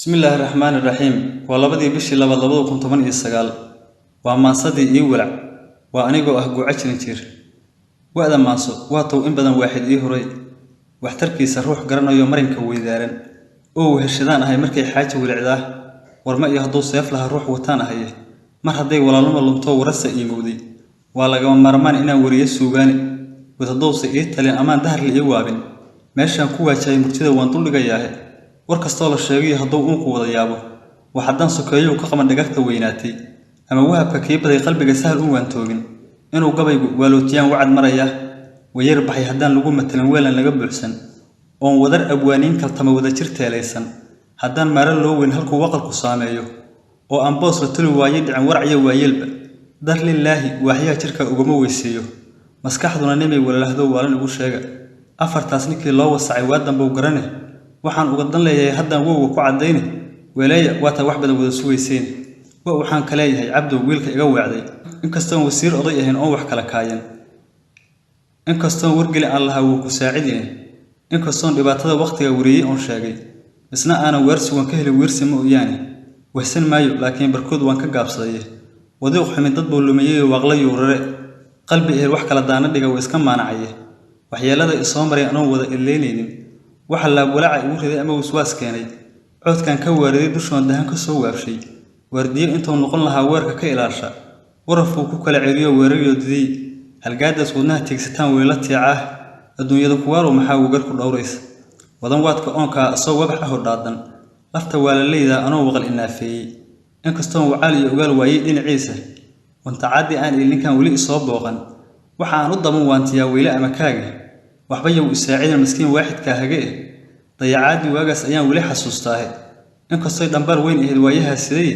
بسم الله الرحمن الرحيم والله بشي لبض كنت من السجال وما صدي يولع وأنا جو أهجو عشرين تير وهذا ما صو واتو إن بدن واحد هري واحتركي سروح قرنا يومين كوي دارن هالشدان هاي مركي حاجة والعداه ورما يهضو صيف لها روح وتانا هي ما هدي ولا لما لمطو ورسا يمودي ولا جو مرمان إنا وريه سوغاني وتضو سئيت تلين أمان دهر الإيوابين ماشان كوا شيء مرتدى وانطول جياه warkastoo la sheegay haduu uu ku wada yaabo waxadan sokeeyo ka qaban dhagarta weynaatay ama wahabka kiibaday qalbiga sahal u waantoogin inuu gabaygu waalootiyaan wacad maraya wayar baxay hadan lagu matalan weelan laga buuxsan oo wadar abwaaniin kaltama wada jirteelaysan hadan maran loo weyn halku waqalku saameeyo oo aan boos la tuli waayay dhicin warciyo waayelba dar lillaahi waxyaa jirka uga weyseeyo maskaxduna nimay walaalahdo waalan ugu sheega afartaas ninkii loo wasacay waadan buu garanay waxaan uga dan leeyahay haddaan wowga ku cadeeyay weelaya waata wax badan wada suugayseen waxaan ka leeyahay cabdo wiilka iga weecday inkastoo wasiir oday ahayn oo wax kala kaayan inkastoo wargeli Allah uu ku saacideen inkastoo dhibaatada waqtiga wariyay oo sheegay isna aana weersi waan ka helay weersi ma ooyaani waxsan maayo laakiin barkood waan ka gaabsaday wadiiq xumid dad buu lumiyay waqla yuurare qalbi ee wax kala daana dhiga iska maanacay waxyeelada isoo maray anoo wada ileynaynin waxa la walaac ugu riday ama waswaas keenay codkan ka waariday dushoon dahan ka soo waafshay wardiye intuu noqon lahaa weerka ka ilaasha warafku ku kala celiyo weerayo didii halgaadaas wadnaha tigsataan weela tiicaa adduunyada kuwaaro maxaa ugu gar ku dhowraysa wadan waadka oonka soo wabax ah oo dhaadan lafta waa la leeyahay anoo waqal inaafeeyay inkastoo wacaal iyo ogaal waayay dhinaciisa wanta caadi aan ilinkan wali soo booqan waxa aan u daman waantiyaa weela ama kaaga waxba yow isaaciidan miskiin waaxid ka hagee dayacaadi waagaas ayaan wali xasuustaa inkastoo dhambar weyn ahayd waayaha sidii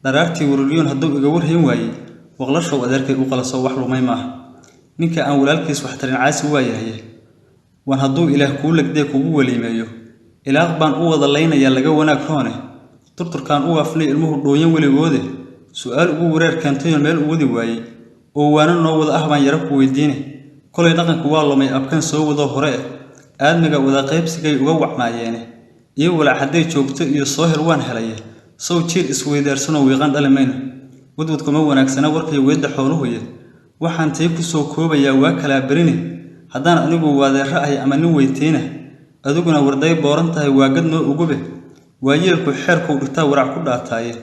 daraartii waruriyoon haduu iga warhayn waayay waqlasho adeerkay u qalaso wax lumay maaha ninka aan walaalkiis wax tarin caasi waayahay waan haduu ilaah ku lagday kugu waliimeeyo ilaaq baan u wada leynaya laga wanaag roone turturkaan u afnay ilmuhu dhooyan waligoode su'aal ugu wareer keentay meel u wadi waayay oo waana noo wada ah baan yara ku weydiinay kolay dhaqanku waa lumay abkan soo wado hore aadmiga wada qaybsigay uga wacmaayeen iyo walaal haday joogto iyo soo hel waan helay soo jiil isweydaarsan oo wiiqan dhalimayna wadwad kuma wanaagsana warkay weeda xooluhu waxaan tay ku soo koobaya waa kala barini hadaan anigu waadeer ay ama nin weyteena adiguna warday booran tahay waa gad noo ugube waayeelku xeerku dhigtaa warac ku dhaataaye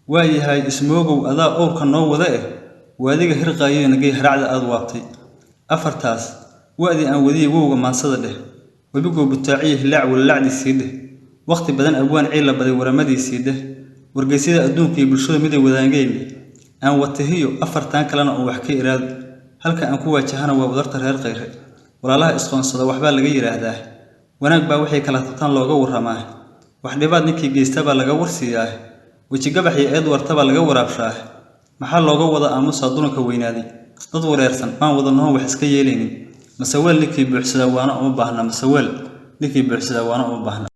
waayahay ismoogow adaa oorka noo wada waadiga hirqaayay nagay haracda aad waabtay afartaas waadi aan wadiye wowga maansada dheh wabigo butaaciye hilaac walacdi siide waqti badan abwaan ciila baday waramadii siide wargeysida adduunka iyo bulshada mid ay wadaangeen aan watahiyo afartan kalena oo wax ka iraad halka aan ku waajahana waa wadarta reer qeyre walaalaha isqoonsada waxba laga yiraahdaa wanaag baa wixii kala tabtaan looga waramaa wax dhibaad ninkii geystaba laga warsiyaa wajig gabaxii eed wartaba laga waraabshaa maxaa looga wada aamusa dunka weynaaday dad wareersan maan wadano wax iska yeelaynin masawal ninkii buuxsada waana uma baahna masawal ninkii buuxsada waana uma baahna